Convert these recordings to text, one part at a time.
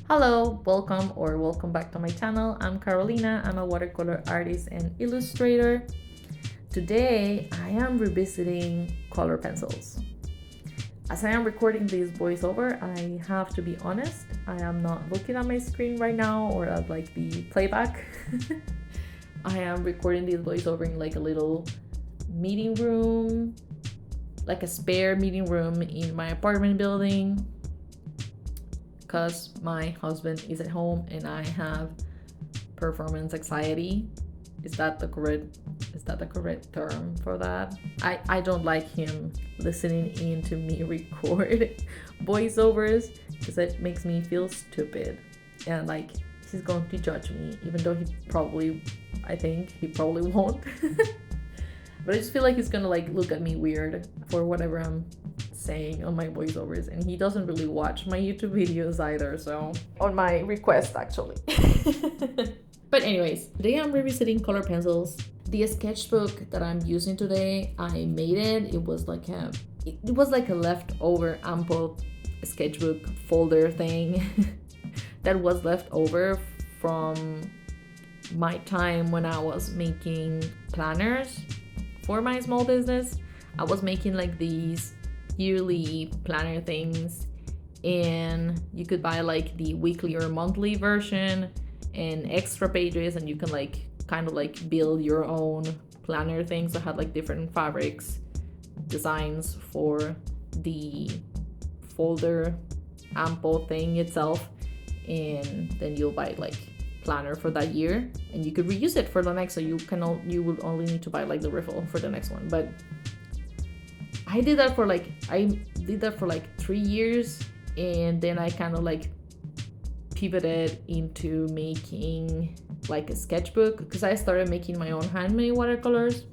Hello, welcome back to my channel. I'm Carolina. I'm a watercolor artist and illustrator. Today I am revisiting color pencils. As I am recording this voiceover, I have to be honest, I am not looking at my screen right now or at like the playback. I am recording this voiceover in like a little meeting room, like a spare meeting room in my apartment building, because my husband is at home and I have performance anxiety. Is that the correct term for that? I don't like him listening in to me record voiceovers because it makes me feel stupid, and like he's going to judge me, even though I think he probably won't. But I just feel like he's gonna like look at me weird for whatever I'm saying on my voiceovers, and he doesn't really watch my YouTube videos either, so on my request actually. But anyways, today I'm revisiting color pencils. The sketchbook that I'm using today, I made it. It was like a leftover ample sketchbook folder thing that was left over from my time when I was making planners for my small business. I was making like these yearly planner things, and you could buy like the weekly or monthly version and extra pages, and you can like kind of like build your own planner things that had like different fabrics designs for the folder ample thing itself, and then you'll buy like planner for that year and you could reuse it for the next, so you would only need to buy like the refill for the next one. But I did that for like 3 years, and then I kind of like pivoted into making like a sketchbook because I started making my own handmade watercolors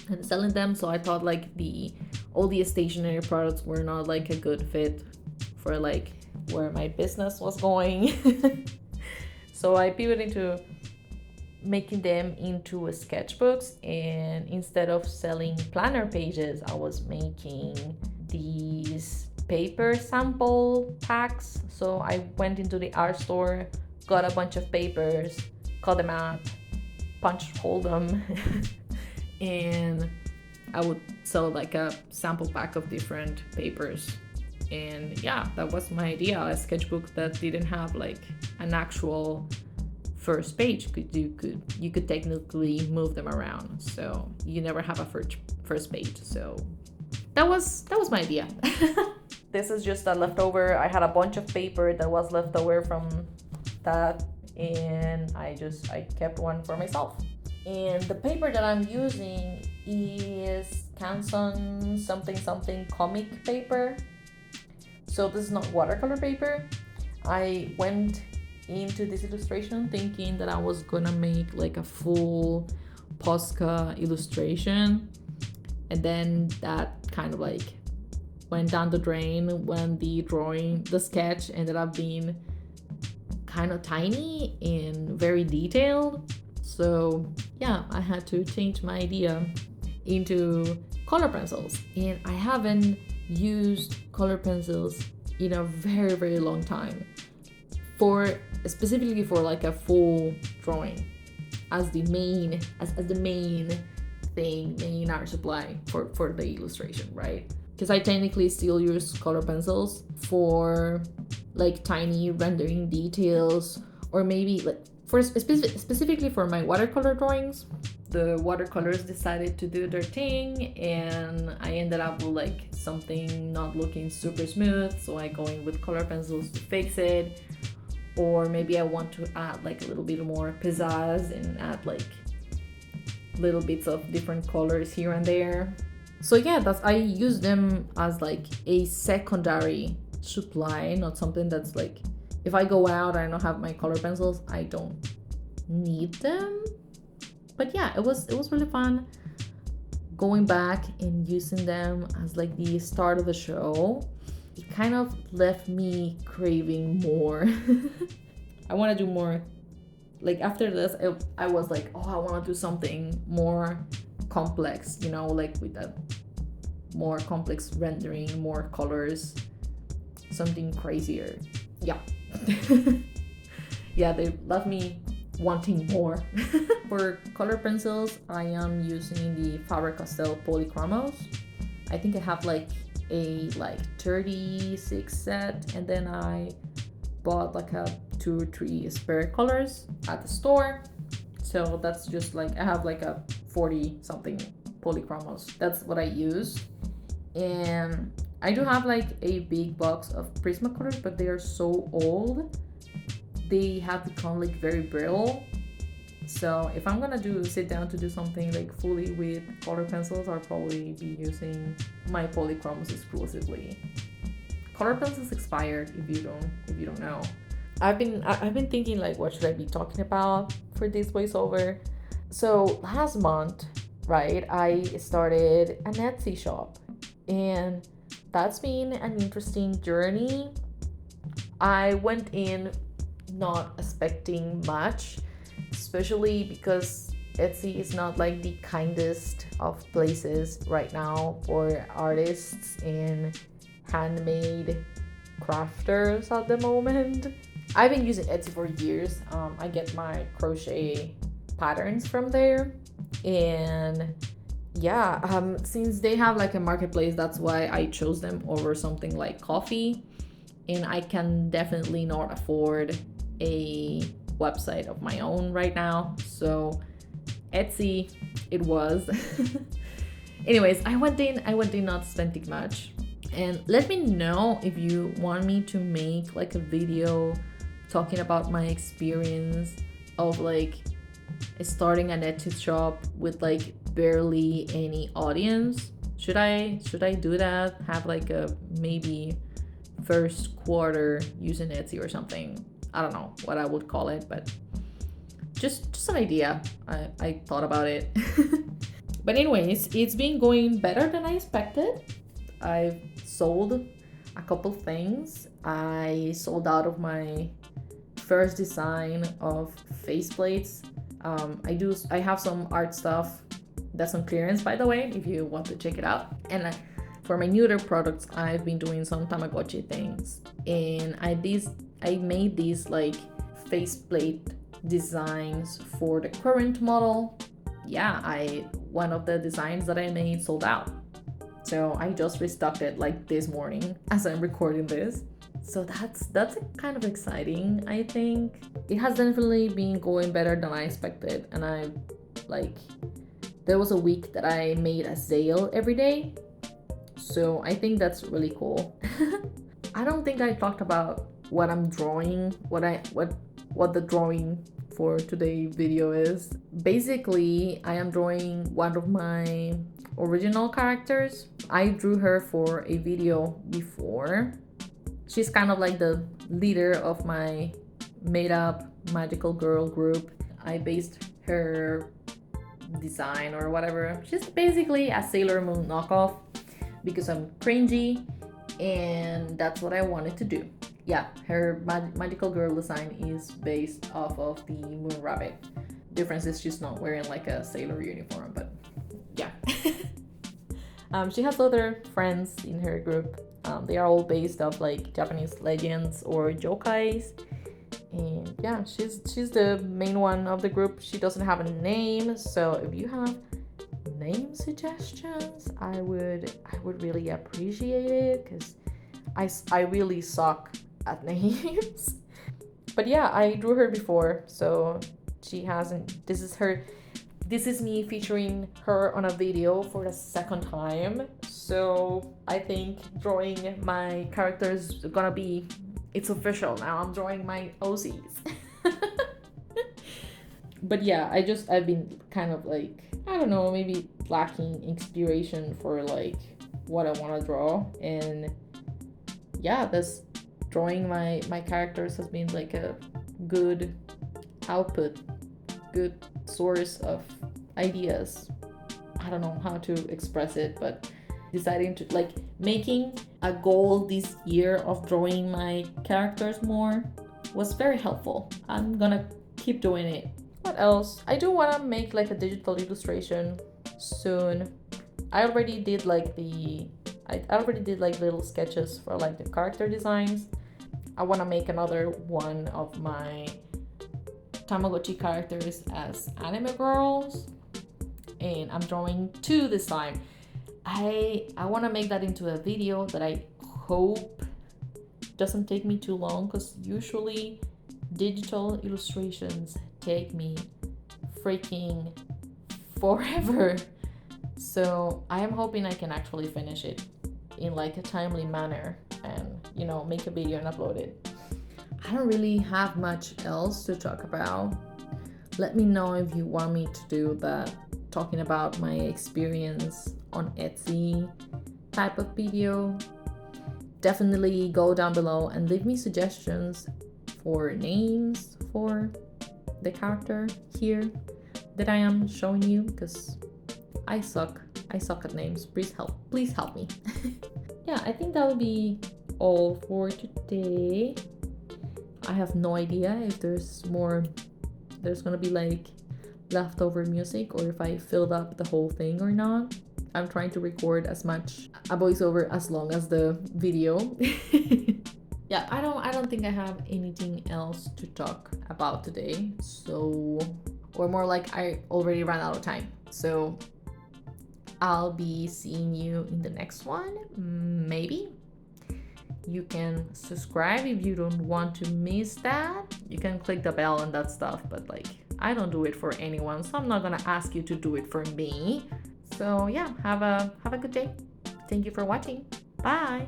and selling them. So I thought like all the stationery products were not like a good fit for like where my business was going. So I pivoted into making them into sketchbooks, and instead of selling planner pages, I was making these paper sample packs. So I went into the art store, got a bunch of papers, cut them out, punch hole them, and I would sell like a sample pack of different papers. And yeah, that was my idea, a sketchbook that didn't have like an actual first page. You could technically move them around, so you never have a first page. So that was my idea. This is just a leftover. I had a bunch of paper that was left over from that, and I kept one for myself. And the paper that I'm using is Canson something comic paper. So this is not watercolor paper. I went into this illustration thinking that I was gonna make like a full posca illustration, and then that kind of like went down the drain when the sketch ended up being kind of tiny and very detailed. So yeah, I had to change my idea into color pencils, and I haven't used color pencils in a very, very long time, specifically for like a full drawing as the main art supply for the illustration, right? Because I technically still use color pencils for like tiny rendering details, or maybe like for specifically for my watercolor drawings. The watercolors decided to do their thing, and I ended up with like something not looking super smooth, so I go in with color pencils to fix it. Or maybe I want to add like a little bit more pizzazz and add like little bits of different colors here and there. So yeah, I use them as like a secondary supply, not something that's like, if I go out and I don't have my color pencils, I don't need them. But yeah, it was really fun going back and using them as like the start of the show. It kind of left me craving more. I want to do more. Like after this, I was like, oh, I want to do something more complex, like with a more complex rendering, more colors, something crazier. yeah. Yeah, they left me wanting more. For color pencils, I am using the Faber-Castell Polychromos. I think I have like a 36 set, and then I bought like a 2 or 3 spare colors at the store. So that's just like, I have like a 40 something Polychromos. That's what I use. And I do have like a big box of Prismacolors, but they are so old. They have become like very brittle. So if I'm gonna sit down to do something like fully with color pencils, I'll probably be using my Polychromos exclusively. Color pencils expired, if you don't know. I've been thinking like, what should I be talking about for this voiceover? So last month, right, I started an Etsy shop, and that's been an interesting journey. I went in not expecting much, especially because Etsy is not like the kindest of places right now for artists and handmade crafters at the moment. I've been using Etsy for years. I get my crochet patterns from there, and yeah, since they have like a marketplace, that's why I chose them over something like Coffee. And I can definitely not afford a website of my own right now, so Etsy it was. Anyways, I went in not spending much. And let me know if you want me to make like a video talking about my experience of like starting an Etsy shop with like barely any audience. Should I do that? Have like a maybe first quarter using Etsy or something? I don't know what I would call it, but just an idea. I thought about it. But anyways, it's been going better than I expected. I've sold a couple things. I sold out of my first design of faceplates. I have some art stuff that's on clearance, by the way, if you want to check it out. And for my newer products, I've been doing some Tamagotchi things, and I made these like faceplate designs for the current model. Yeah, one of the designs that I made sold out. So I just restocked it like this morning as I'm recording this. So that's kind of exciting. I think it has definitely been going better than I expected, and there was a week that I made a sale every day. So I think that's really cool. I don't think I talked about what I'm drawing, what the drawing for today's video is. Basically, I am drawing one of my original characters. I drew her for a video before. She's kind of like the leader of my made up magical girl group. I based her design or whatever. She's basically a Sailor Moon knockoff because I'm cringy, and that's what I wanted to do. Yeah, her magical girl design is based off of the Moon Rabbit. Difference is she's not wearing like a sailor uniform, but yeah. She has other friends in her group. They are all based off like Japanese legends or yokais. And yeah, she's the main one of the group. She doesn't have a name, so if you have name suggestions, I would really appreciate it, because I really suck at names. But yeah, I drew her before, so she hasn't. This is me featuring her on a video for the second time. So I think drawing my characters gonna be, it's official now. I'm drawing my OCs. But yeah, I've been kind of like, I don't know, maybe lacking inspiration for like what I want to draw. And yeah, this drawing my characters has been like a good output, good source of ideas. I don't know how to express it, but deciding to like making a goal this year of drawing my characters more was very helpful. I'm gonna keep doing it. What else? I do want to make like a digital illustration soon. I already did like little sketches for like the character designs. I want to make another one of my Tamagotchi characters as anime girls, and I'm drawing 2 this time. I want to make that into a video that I hope doesn't take me too long, because usually digital illustrations take me freaking forever. So I am hoping I can actually finish it in like a timely manner and, you know, make a video and upload it. I don't really have much else to talk about. Let me know if you want me to do that, talking about my experience on Etsy type of video. Definitely go down below and leave me suggestions for names for the character here that I am showing you, because I suck at names. Please help me. Yeah, I think that would be all for today. I have no idea if there's gonna be like leftover music, or if I filled up the whole thing or not. I'm trying to record as much a voiceover as long as the video. Yeah, I don't think I have anything else to talk about today. So, or more like I already ran out of time. So I'll be seeing you in the next one, maybe. You can subscribe if you don't want to miss that. You can click the bell and that stuff, but like I don't do it for anyone, so I'm not gonna ask you to do it for me. So yeah, have a good day. Thank you for watching. Bye.